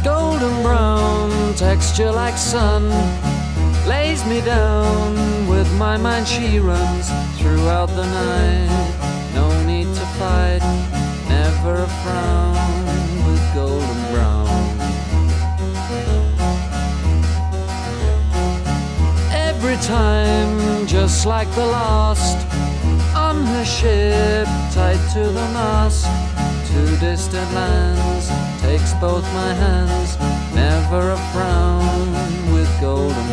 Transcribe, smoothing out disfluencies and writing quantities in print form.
Golden brown texture like sun lays me down. With my mind she runs throughout the night. No need to fight, never a frown with golden brown. Every time, just like the last, on her ship, tied to the mast, to distant lands, takes both my hands, never a frown with golden